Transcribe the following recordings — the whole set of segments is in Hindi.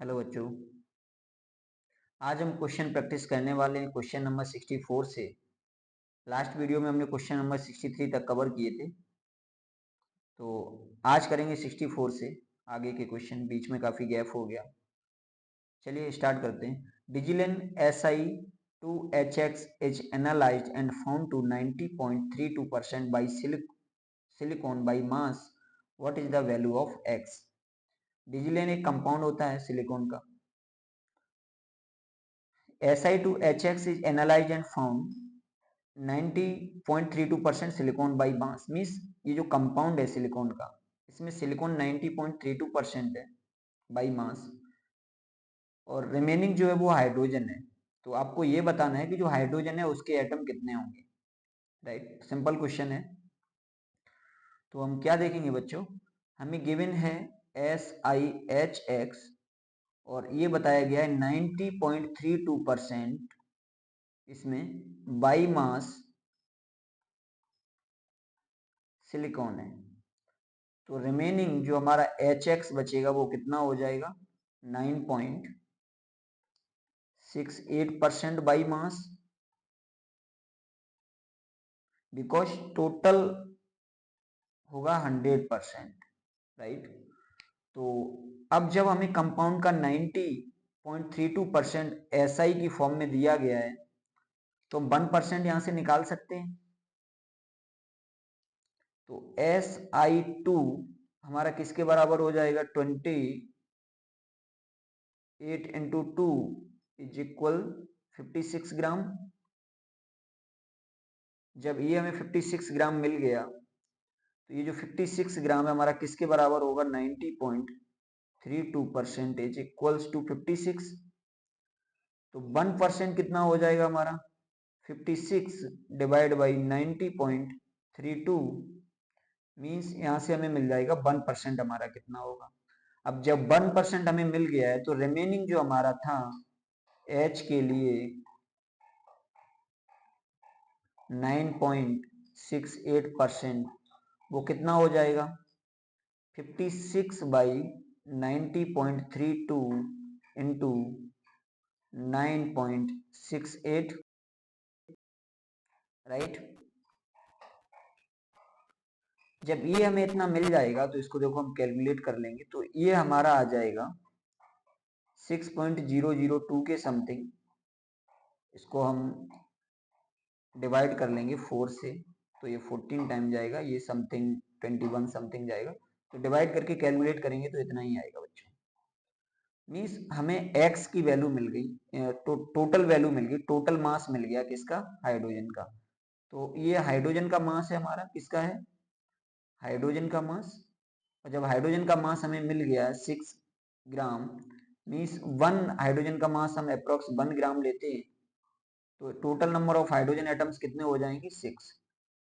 हेलो बच्चों, आज हम क्वेश्चन प्रैक्टिस करने वाले हैं क्वेश्चन नंबर 64 से। लास्ट वीडियो में हमने क्वेश्चन नंबर 63 तक कवर किए थे, तो आज करेंगे 64 से आगे के क्वेश्चन। बीच में काफ़ी गैप हो गया। चलिए स्टार्ट करते हैं। Disilane Si2Hx is analysed and found to 90.32% by silicon by mass. What is the value of x? Disilane एक कंपाउंड होता है सिलिकॉन का। Si2Hx is analyzed and found 90.32% silicon by mass. Means ये जो कंपाउंड है सिलिकॉन का, इसमें सिलिकॉन 90.32% है बाई मास, और रिमेनिंग जो है वो हाइड्रोजन है। तो आपको ये बताना है कि जो हाइड्रोजन है उसके एटम कितने होंगे। राइट, सिंपल क्वेश्चन है। तो हम क्या देखेंगे बच्चों, हमें गिवन है SiHx और ये बताया गया है 90.32% इसमें बाई मास सिलिकॉन है। तो रिमेनिंग जो हमारा HX बचेगा वो कितना हो जाएगा, 9.68% बाई मास, बिकॉज टोटल होगा 100%। राइट, तो अब जब हमें कंपाउंड का 90.32% SI की फॉर्म में दिया गया है तो हम 1% यहां से निकाल सकते हैं। तो SI2 हमारा किसके बराबर हो जाएगा, 28 इंटू 2 इज इक्वल 56 ग्राम। जब ये हमें 56 ग्राम मिल गया तो ये जो 56 ग्राम है हमारा किसके बराबर होगा, 90.32% इक्वल्स टू 56। तो 1% कितना हो जाएगा हमारा, 56 डिवाइड बाई 90.32 मीन्स यहां से हमें मिल जाएगा 1% हमारा कितना होगा। अब जब 1% हमें मिल गया है तो रिमेनिंग जो हमारा था H के लिए 9.68% वो कितना हो जाएगा, 56 बाई 90.32 इंटू 9.68। राइट, जब ये हमें इतना मिल जाएगा तो इसको देखो हम कैलकुलेट कर लेंगे तो ये हमारा आ जाएगा 6.002 के समथिंग। इसको हम डिवाइड कर लेंगे 4 से, तो ये 14 टाइम जाएगा, ये समथिंग 21 समथिंग जाएगा। तो डिवाइड करके कैलकुलेट करेंगे तो इतना ही आएगा बच्चों। मीन्स हमें x की वैल्यू मिल गई, टोटल वैल्यू मिल गई, टोटल मास मिल गया किसका, हाइड्रोजन का। तो ये हाइड्रोजन का मास है हमारा, किसका है, हाइड्रोजन का मास। और जब हाइड्रोजन का मास हमें मिल गया 6 ग्राम, मीन्स 1 हाइड्रोजन का मास हम अप्रोक्स 1 ग्राम लेते हैं, तो total number of hydrogen atoms कितने हो जाएंगे, 6।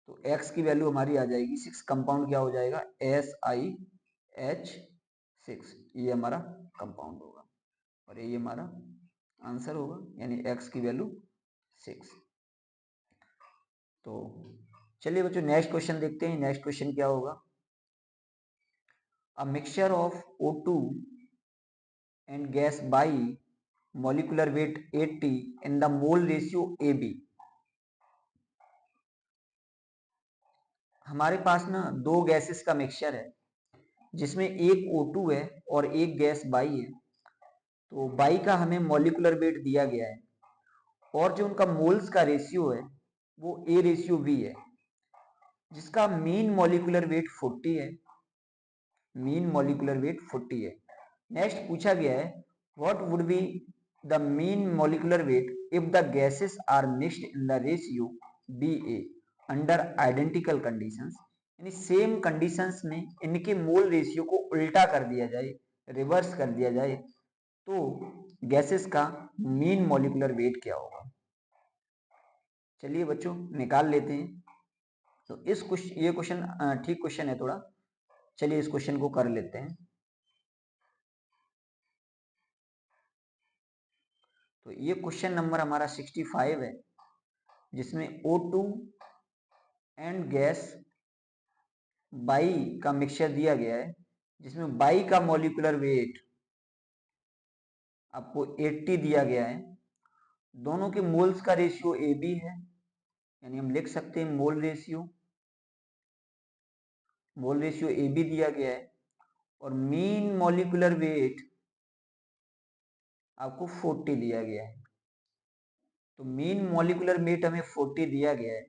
तो x की वैल्यू हमारी आ जाएगी 6। कंपाउंड क्या हो जाएगा, SiH6। ये हमारा कंपाउंड होगा और ये हमारा आंसर होगा, यानी x की वैल्यू 6। तो चलिए बच्चों नेक्स्ट क्वेश्चन देखते हैं। नेक्स्ट क्वेश्चन क्या होगा, a mixture of O2 and gas by molecular weight 80 in the mole ratio AB। हमारे पास ना दो गैसेस का मिक्सचर है जिसमें एक O2 है और एक गैस बाई है। तो बाई का हमें मॉलिक्यूलर वेट दिया गया है और जो उनका मोल्स का रेशियो है वो A/V है, जिसका मीन मॉलिक्यूलर वेट 40 है। मीन मॉलिक्यूलर वेट 40 है। नेक्स्ट पूछा गया है what would be the mean molecular weight if the gases are mixed in the ratio BA under identical conditions. यानी सेम कंडीशंस में इनके मोल रेशियो को उल्टा कर दिया जाए, रिवर्स कर दिया जाए, तो गैसेस का मीन मॉलिक्यूलर वेट क्या होगा। चलिए बच्चों निकाल लेते हैं। तो ये क्वेश्चन ठीक क्वेश्चन है थोड़ा। चलिए इस क्वेश्चन को कर लेते हैं। तो ये क्वेश्चन नंबर हमारा 65 है, जिसमें O2 एंड गैस बाई का मिक्सचर दिया गया है, जिसमें बाई का मॉलिक्यूलर वेट आपको 80 दिया गया है, दोनों के मोल्स का रेशियो AB है, यानी हम लिख सकते हैं मोल रेशियो AB दिया गया है, और मीन मॉलिक्यूलर वेट आपको 40 दिया गया है। तो मीन मॉलिक्यूलर वेट हमें 40 दिया गया है,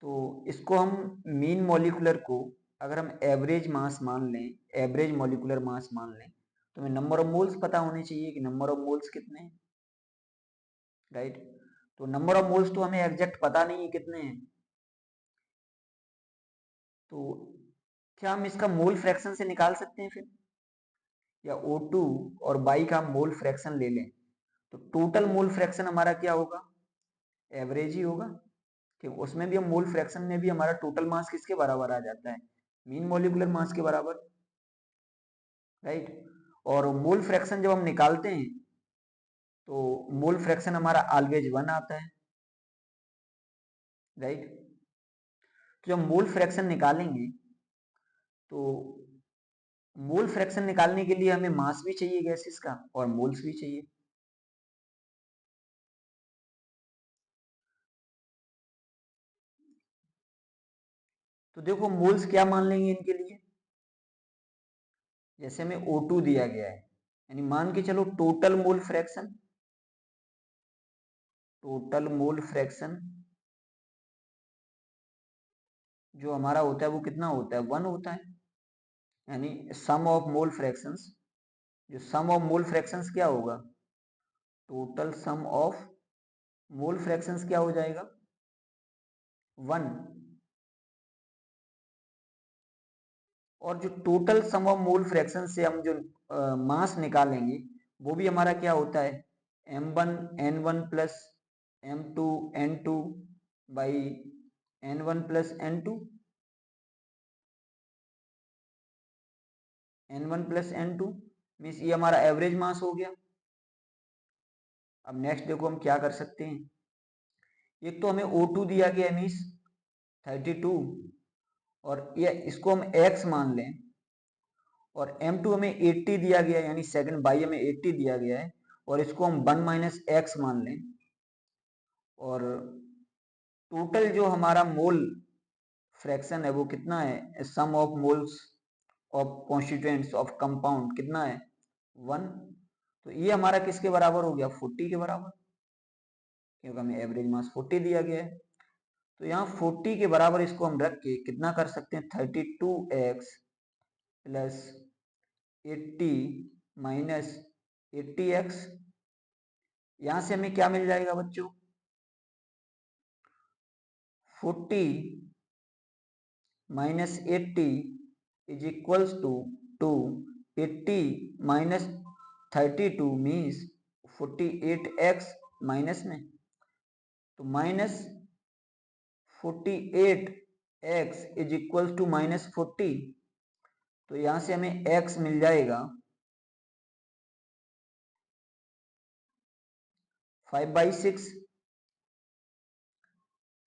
तो इसको हम मीन मॉलिक्यूलर को अगर हम एवरेज मास मान लें, एवरेज मॉलिक्यूलर मास मान लें, तो हमें नंबर ऑफ मोल्स पता होने चाहिए कि नंबर ऑफ मोल्स कितने हैं, राइट। तो नंबर ऑफ मोल्स तो हमें एग्जैक्ट पता नहीं है कितने हैं, तो क्या हम इसका मोल फ्रैक्शन से निकाल सकते हैं फिर, या O2 और बाई का मोल फ्रैक्शन ले लें, तो टोटल मोल फ्रैक्शन हमारा क्या होगा, एवरेज ही होगा, कि उसमें भी हम मोल फ्रैक्शन में भी हमारा टोटल मास किसके बराबर आ जाता है, मीन मॉलिक्यूलर मास के बराबर, राइट। और मोल फ्रैक्शन जब हम निकालते हैं तो मोल फ्रैक्शन हमारा ऑलवेज 1 आता है, राइट। तो जब मोल फ्रैक्शन निकालेंगे तो मोल फ्रैक्शन निकालने के लिए हमें मास भी चाहिए गैसेस का और मोल्स भी चाहिए। तो देखो मोल्स क्या मान लेंगे इनके लिए, जैसे हमें O2 दिया गया है, यानी मान के चलो टोटल मोल फ्रैक्शन जो हमारा होता है वो कितना होता है, 1 होता है, यानी सम ऑफ मोल फ्रैक्शंस, जो सम ऑफ मोल फ्रैक्शंस क्या होगा, total sum of mole fractions क्या हो जाएगा, 1। और जो total sum of mole fraction से हम जो मास निकालेंगे वो भी हमारा क्या होता है, m1n1 plus m2n2 by n1 plus n2 means ये हमारा एवरेज मास हो गया। अब नेक्स्ट देखो हम क्या कर सकते हैं, एक तो हमें O2 दिया गया है मीन्स 32, और ये इसको हम x मान लें, और M2 हमें 80 दिया गया है, यानी सेकंड बाई हमें 80 दिया गया है, और इसको हम 1 माइनस एक्स मान लें, और टोटल जो हमारा मोल फ्रैक्शन है वो कितना है, sum of moles of constituents of compound कितना है, 1। तो ये हमारा किसके बराबर हो गया, 40 के बराबर, क्योंकि हमें एवरेज मास 40 दिया गया है। तो यहाँ 40 के बराबर इसको हम रख के कितना कर सकते हैं, 32x प्लस 80 माइनस 80x, यहां से हमें क्या मिल जाएगा बच्चों, 40 minus 80 is equals to 80 minus 32 means 48x minus में, तो minus 48x is equals to minus 40, तो यहां से हमें x मिल जाएगा 5/6।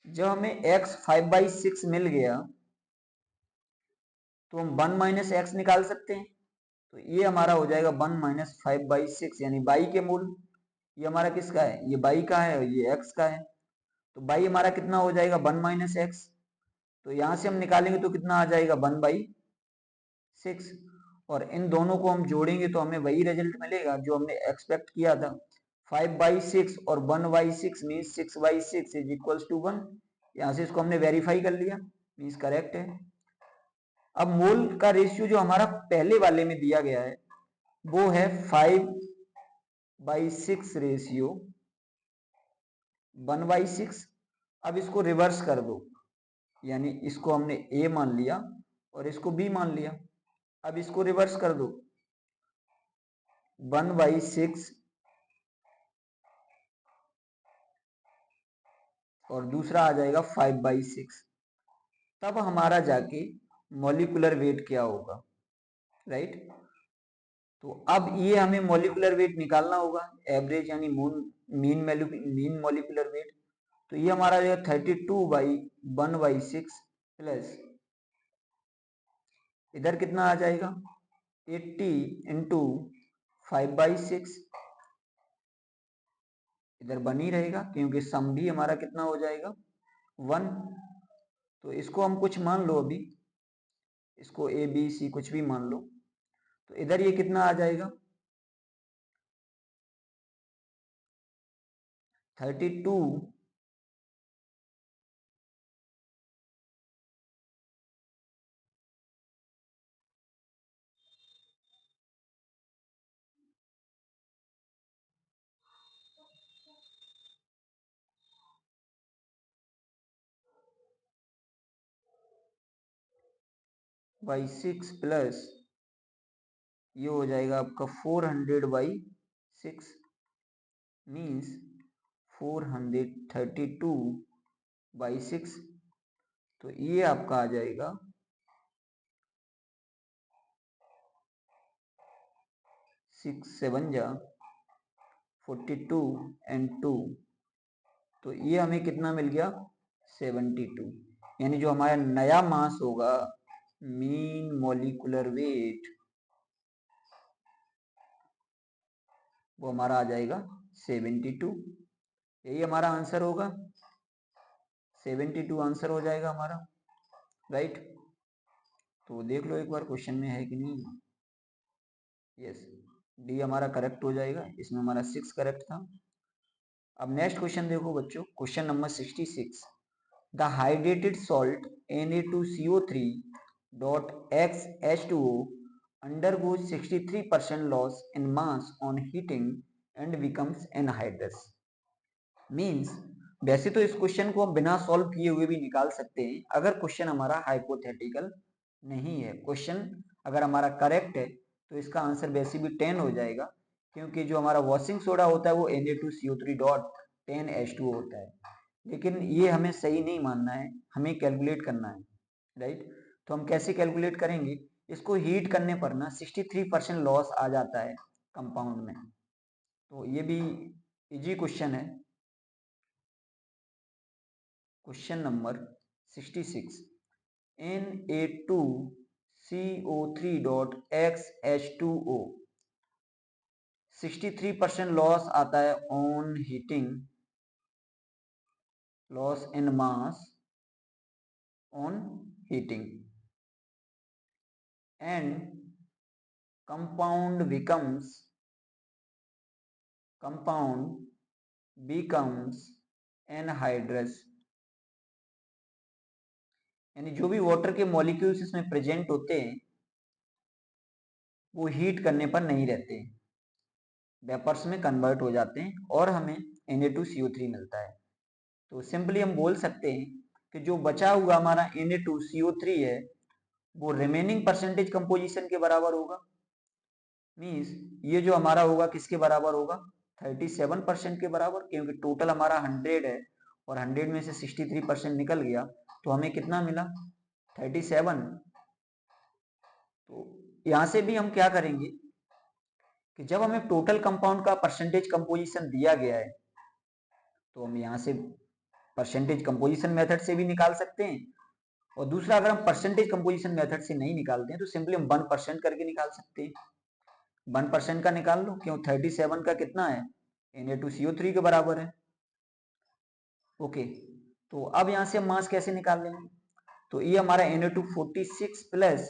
जब हमें x 5/6 मिल गया तो हम 1 माइनस एक्स निकाल सकते हैं, तो ये हमारा हो जाएगा 1 माइनस 5/6, यानी बाई के मूल, ये हमारा किसका है, ये बाई का है और ये एक्स का है, तो बाई हमारा कितना हो जाएगा 1 माइनस एक्स, तो यहां से हम निकालेंगे तो कितना आ जाएगा 1/6, और इन दोनों को हम जोड़ेंगे तो हमें वही रिजल्ट मिलेगा जो हमने एक्सपेक्ट किया था, 5/6 और 1/6 मीन्स 6/6 इज इक्वल्स टू 1, यहाँ से इसको हमने वेरीफाई कर लिया, मीन्स करेक्ट है। अब मोल का रेशियो जो हमारा पहले वाले में दिया गया है वो है 5/6 रेशियो 1/6। अब इसको रिवर्स कर दो, यानी इसको हमने A मान लिया और इसको B मान लिया, अब इसको रिवर्स कर दो, 1/6 और दूसरा आ जाएगा 5/6, तब हमारा जाके मॉलिक्यूलर वेट क्या होगा, राइट। तो अब ये हमें मॉलिक्यूलर वेट निकालना होगा, एवरेज यानी मीन मॉलिक्यूलर वेट, तो ये हमारा जो 32/1/6 प्लस इधर कितना आ जाएगा 80 इंटू 5/6 इधर बन ही रहेगा क्योंकि सम भी हमारा कितना हो जाएगा 1। तो इसको हम कुछ मान लो, अभी इसको ए बी सी कुछ भी मान लो, तो इधर ये कितना आ जाएगा 32 बाई 6 प्लस ये हो जाएगा आपका 400/6 मीन्स 432/6। तो ये आपका आ जाएगा 6 7 जा 42 एंड 2, तो ये हमें कितना मिल गया 72। यानी जो हमारा नया मास होगा मीन मॉलिक्यूलर वेट वो हमारा आ जाएगा 72। यही हमारा आंसर होगा, 72 आंसर हो जाएगा हमारा, राइट। तो देख लो एक बार क्वेश्चन में है कि नहीं। यस, डी हमारा करेक्ट हो जाएगा, इसमें हमारा 6 करेक्ट था। अब नेक्स्ट क्वेश्चन देखो बच्चों, question number 66। The hydrated salt Na2CO3.XH2O undergoes 63% loss in mass on heating and becomes anhydrous। Means वैसे तो इस क्वेश्चन को हम बिना सॉल्व किए हुए भी निकाल सकते हैं अगर क्वेश्चन हमारा हाइपोथेटिकल नहीं है। क्वेश्चन अगर हमारा करेक्ट है तो इसका आंसर वैसे भी 10 हो जाएगा, क्योंकि जो हमारा वॉशिंग सोडा होता है वो Na2CO3.10H2O होता है। लेकिन ये हमें सही नहीं मानना है, हमें कैलकुलेट करना है, राइट। तो हम कैसे कैलकुलेट करेंगे, इसको हीट करने पर ना 63% लॉस आ जाता है कंपाउंड में। तो ये भी इजी क्वेश्चन है। क्वेश्चन नंबर 66, Na2CO3.XH2O 63% लॉस आता है on heating, loss in mass on heating, and compound becomes anhydrous। यानी जो भी वाटर के मॉलिक्यूल्स इसमें प्रेजेंट होते हैं वो हीट करने पर नहीं रहते, वेपर्स में कन्वर्ट हो जाते हैं और हमें Na2CO3 मिलता है। तो सिंपली हम बोल सकते हैं कि जो बचा हुआ हमारा Na2CO3 है वो रिमेनिंग परसेंटेज कंपोजिशन के बराबर होगा। मीन्स ये जो हमारा होगा किसके बराबर होगा 37% के बराबर, क्योंकि टोटल हमारा 100 है और 100 में से 63% निकल गया तो हमें कितना मिला 37। तो यहां से भी हम क्या करेंगे कि जब हमें टोटल कंपाउंड का परसेंटेज कंपोजिशन दिया गया है तो हम यहां से परसेंटेज कंपोजिशन मेथड से भी निकाल सकते हैं, और दूसरा अगर हम परसेंटेज कंपोजिशन मेथड से नहीं निकालते हैं तो सिंपली हम 1% करके निकाल सकते हैं। 1% का निकाल लो, क्यों 37 का कितना है Na2CO3 के बराबर है। ओके, तो अब यहां से हम मास कैसे निकाल लेंगे, तो ये हमारा Na246 प्लस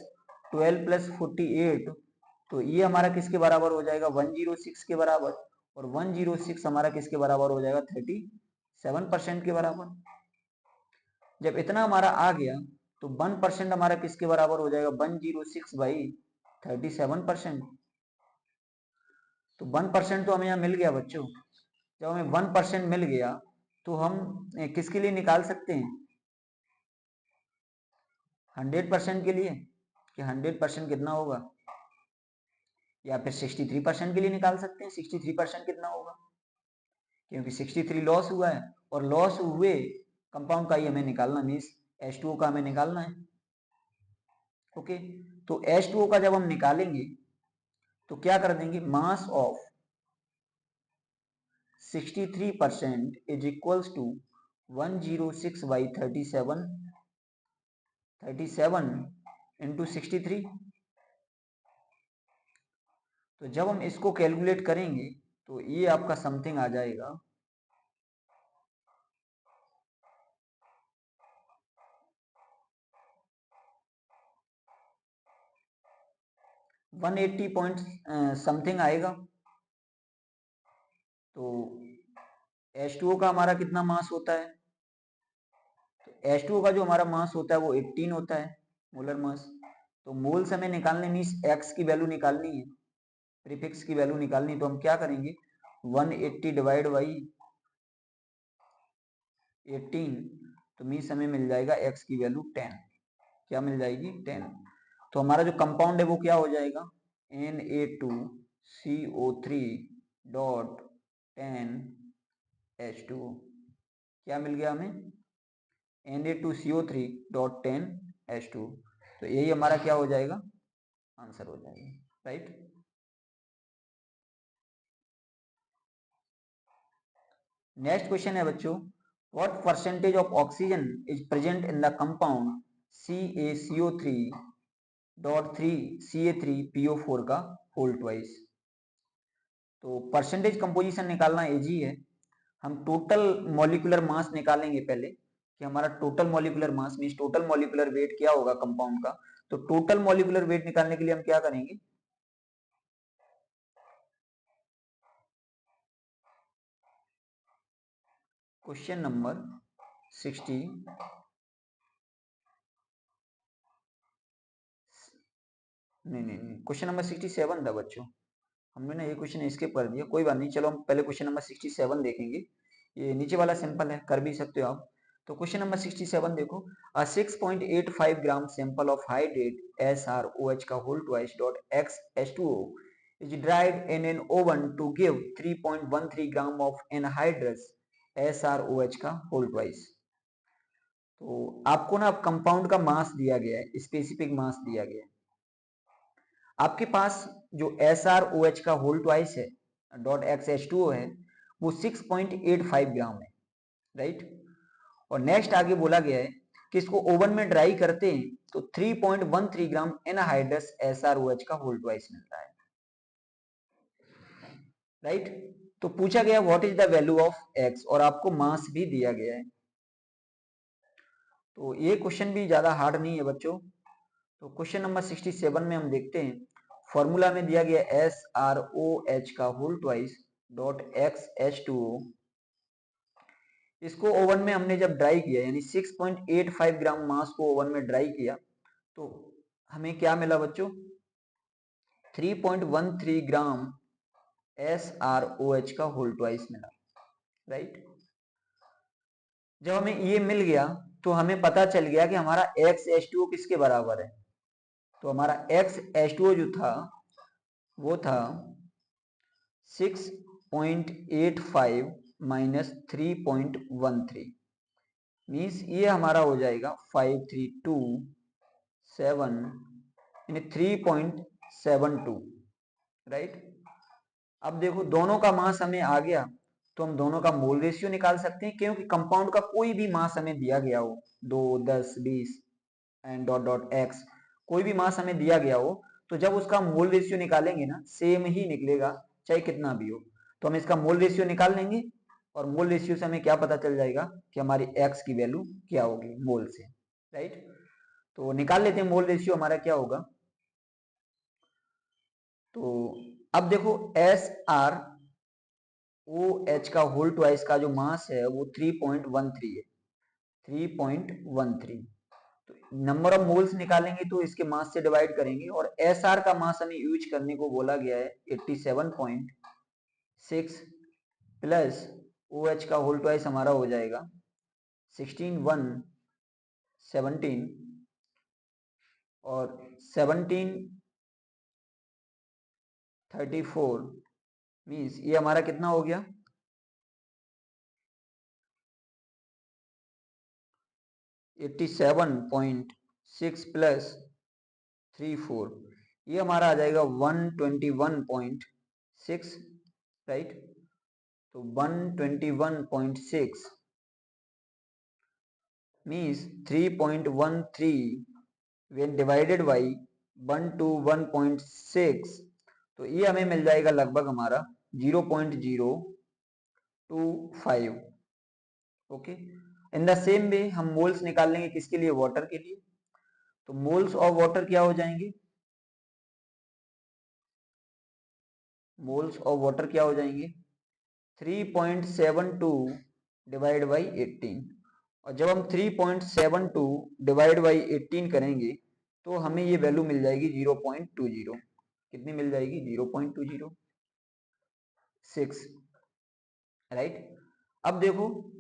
12 प्लस 48, तो ये हमारा किसके बराबर हो जाएगा 106 के बराबर, और 106 हमारा किसके बराबर हो जाएगा 37% के बराबर। जब इतना हमारा आ गया तो 1% हमारा किसके बराबर हो जाएगा 106/37%। तो 1% तो हमें यहाँ मिल गया बच्चों। जब हमें 1% मिल गया तो हम किसके लिए निकाल सकते हैं 100% के लिए, कि 100% कितना होगा, या फिर 63% के लिए निकाल सकते हैं 63% कितना होगा, क्योंकि 63 लॉस हुआ है और लॉस हुए कंपाउंड का ही हमें निकालना, मीन्स H2O का हमें निकालना है। ओके, तो H2O का जब हम निकालेंगे तो क्या कर देंगे, mass of 63% is equals to 106/37 into 63। तो जब हम इसको कैलकुलेट करेंगे तो ये आपका समथिंग आ जाएगा 180 पॉइंट समथिंग आएगा। तो H2O का हमारा कितना मास होता है? तो H2O का जो हमारा मास होता है वो 18 होता है, मोलर मास। तो मोल्स हमें निकालने मीन्स x की वैल्यू निकालनी है, प्रीफिक्स की वैल्यू निकालनी है। तो हम क्या करेंगे, 180 डिवाइड बाई 18, तो मीन्स हमें मिल जाएगा x की वैल्यू 10। क्या मिल जाएगी? 10। तो हमारा जो कंपाउंड है वो क्या हो जाएगा, Na2CO3 डॉट 10H2O। क्या मिल गया हमें? Na2CO3 dot 10H2O। तो यही हमारा क्या हो जाएगा, आंसर हो जाएगा, राइट। नेक्स्ट क्वेश्चन है बच्चों, what percentage of oxygen is present in the compound CaCO3 dot 3 Ca3PO4 का होल ट्वाइस। तो परसेंटेज कंपोजिशन निकालना इजी है। हम टोटल मॉलिक्यूलर मास निकालेंगे पहले, कि हमारा total molecular mass means total molecular weight क्या होगा कंपाउंड का। तो टोटल मॉलिक्यूलर वेट निकालने के लिए हम क्या करेंगे, क्वेश्चन नंबर 60 नहीं, क्वेश्चन नंबर 67 था बच्चों। हमने ना ये क्वेश्चन स्किप कर दिया, कोई बात नहीं। चलो हम पहले क्वेश्चन नंबर 67 देखेंगे। ये नीचे वाला सिंपल है, कर भी सकते हो आप। तो क्वेश्चन नंबर 67 देखो, a 6.85 gram sample of hydrate SrOH का whole twice dot XH2O is dried in an oven to give 3.13 gram of anhydrous SrOH का होल ट्वाइस। तो आपको ना कंपाउंड का मास दिया गया है, स्पेसिफिक मास दिया गया है। आपके पास जो SrOH का होल ट्वाइस है डॉट XH2O है वो 6.85 ग्राम है, राइट। और नेक्स्ट आगे बोला गया है कि इसको ओवन में ड्राई करते हैं तो 3.13 ग्राम एनहाइड्रस SrOH का होल ट्वाइस मिलता है, राइट। तो पूछा गया what is the value of x और आपको मास भी दिया गया है। तो ये क्वेश्चन भी ज्यादा हार्ड नहीं है बच्चों। तो क्वेश्चन नंबर 67 में हम देखते हैं, फॉर्मूला में दिया गया SrOH का होल ट्वाइस डॉट XH2O। इसको ओवन में हमने जब ड्राई किया यानी 6.85 ग्राम मास को ओवन में ड्राई किया तो हमें क्या मिला बच्चों, 3.13 ग्राम SrOH का होल ट्वाइस मिला, राइट। जब हमें ये मिल गया तो हमें पता चल गया कि हमारा XH2O किसके बराबर है। तो हमारा XH2O जो था वो था 6.85 माइनस 3.13, मीन्स ये हमारा हो जाएगा 5327 यानी 3.72, राइट। अब देखो दोनों का मास हमें आ गया तो हम दोनों का मोल रेशियो निकाल सकते हैं, क्योंकि कंपाउंड का कोई भी मास हमें दिया गया हो 2 10 20 एंड डॉट डॉट एक्स, कोई भी मास हमें दिया गया हो तो जब उसका मोल रेशियो निकालेंगे ना सेम ही निकलेगा चाहे कितना भी हो। तो हम इसका मोल रेशियो निकाल लेंगे और मोल रेशियो से हमें क्या पता चल जाएगा कि हमारी एक्स की वैल्यू क्या होगी मोल से, राइट। तो निकाल लेते हैं मोल रेशियो हमारा क्या होगा। तो अब देखो SrOH का होल ट्वाइस का जो मास है वो 3.13 है, 3.13। तो नंबर ऑफ मोल्स निकालेंगे तो इसके मास से डिवाइड करेंगे और SR का मास हमें यूज करने को बोला गया है 87.6 प्लस OH का होल ट्वाइस हमारा हो जाएगा 16,117 और 1734 मीन्स ये हमारा कितना हो गया 87.6 प्लस 34, ये हमारा आ जाएगा 121.6, राइट। तो 121.6 means 3.13 when divided by 1 to 1.6, तो ये हमें मिल जाएगा लगभग हमारा 0.025। Okay, in the same way हम मोल्स निकाल लेंगे किसके लिए, वाटर के लिए। तो मोल्स ऑफ वाटर क्या हो जाएंगे, मोल्स ऑफ वाटर क्या हो जाएंगे 3.72 डिवाइड बाई 18। और जब हम 3.72 डिवाइड बाई 18 करेंगे तो हमें ये वैल्यू मिल जाएगी 0.20। कितनी मिल जाएगी 0.206, राइट। अब देखो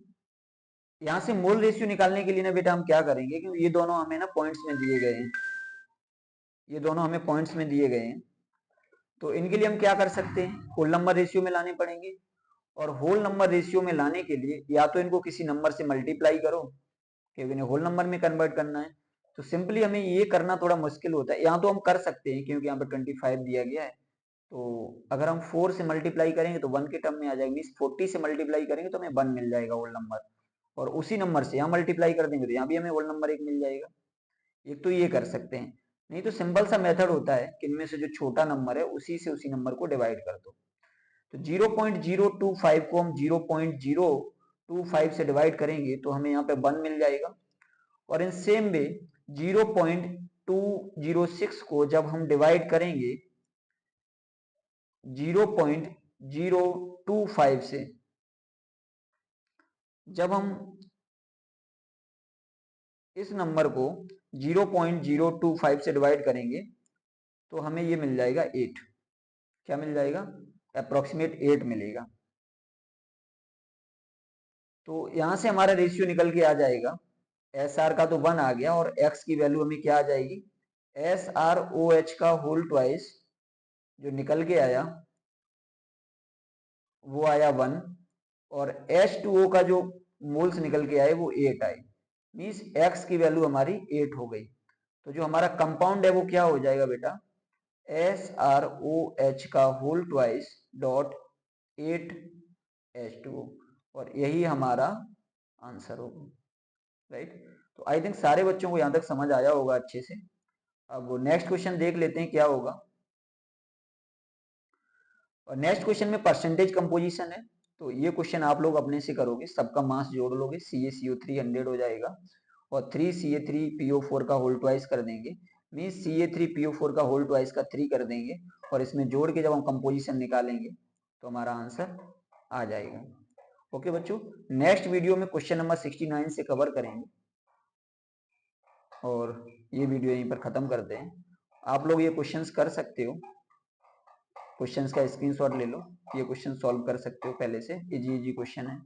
यहां से मोल रेशियो निकालने के लिए ना बेटा हम क्या करेंगे, क्योंकि ये दोनों हमें ना पॉइंट्स में दिए गए हैं, ये दोनों हमें पॉइंट्स में दिए गए हैं। तो इनके लिए हम क्या कर सकते हैं, होल नंबर रेशियो में लाने पड़ेंगे। और होल नंबर रेशियो में लाने के लिए या तो इनको किसी नंबर से मल्टीप्लाई करो, क्योंकि इन्हें होल नंबर में कन्वर्ट करना है। तो सिंपली हमें ये करना थोड़ा मुश्किल होता है, यहाँ तो हम कर सकते हैं क्योंकि यहाँ पे 25 दिया गया है। तो अगर हम 4 से मल्टीप्लाई करेंगे तो 1 के टर्म में आ जाएगा, मीन्स 40 से मल्टीप्लाई करेंगे तो हमें 1 मिल जाएगा होल नंबर। और उसी नंबर से यहाँ मल्टीप्लाई कर देंगे तो यहाँ भी हमें होल नंबर 1 मिल जाएगा। एक तो ये कर सकते हैं, नहीं तो सिंपल सा मेथड होता है कि इनमें से जो छोटा नंबर है उसी से उसी नंबर को डिवाइड कर दो। तो 0.025 को हम 0.025 से डिवाइड करेंगे तो हमें यहाँ पे 1 मिल जाएगा। और इन सेम वे 0.206 को जब हम डिवाइड करेंगे 0.025 से, जब हम इस नंबर को 0.025 से डिवाइड करेंगे तो हमें ये मिल जाएगा 8। क्या मिल जाएगा, अप्रोक्सीमेट 8 मिलेगा। तो यहां से हमारा रेशियो निकल के आ जाएगा, एस आर का तो 1 आ गया और एक्स की वैल्यू हमें क्या आ जाएगी, एस आर ओ एच का होल ट्वाइस जो निकल के आया वो आया 1, और H2O का जो मोल्स निकल के आए वो 8 आए, मीन्स एक्स की वैल्यू हमारी 8 हो गई। तो जो हमारा कंपाउंड है वो क्या हो जाएगा बेटा, SrOH का होल ट्वाइस डॉट 8H2O, और यही हमारा आंसर होगा, राइट। तो आई थिंक सारे बच्चों को यहां तक समझ आया होगा अच्छे से। अब नेक्स्ट क्वेश्चन देख लेते हैं क्या होगा। और नेक्स्ट क्वेश्चन में परसेंटेज कंपोजिशन है, तो ये क्वेश्चन आप लोग अपने से करोगे, सबका मास जोड़ लोगे, CaCO3 100 हो जाएगा और 3Ca3PO4 का होल ट्वाइस कर देंगे, मीन्स Ca3PO4 का होल ट्वाइस का 3 कर देंगे और इसमें जोड़ के जब हम कंपोजिशन निकालेंगे तो हमारा आंसर आ जाएगा। ओके बच्चों, नेक्स्ट वीडियो में क्वेश्चन नंबर 69 से कवर करेंगे और ये वीडियो यहीं पर खत्म करते हैं। आप लोग ये क्वेश्चंस कर सकते हो, क्वेश्चंस का स्क्रीनशॉट ले लो, ये क्वेश्चन सॉल्व कर सकते हो पहले से, इजी इजी क्वेश्चन है।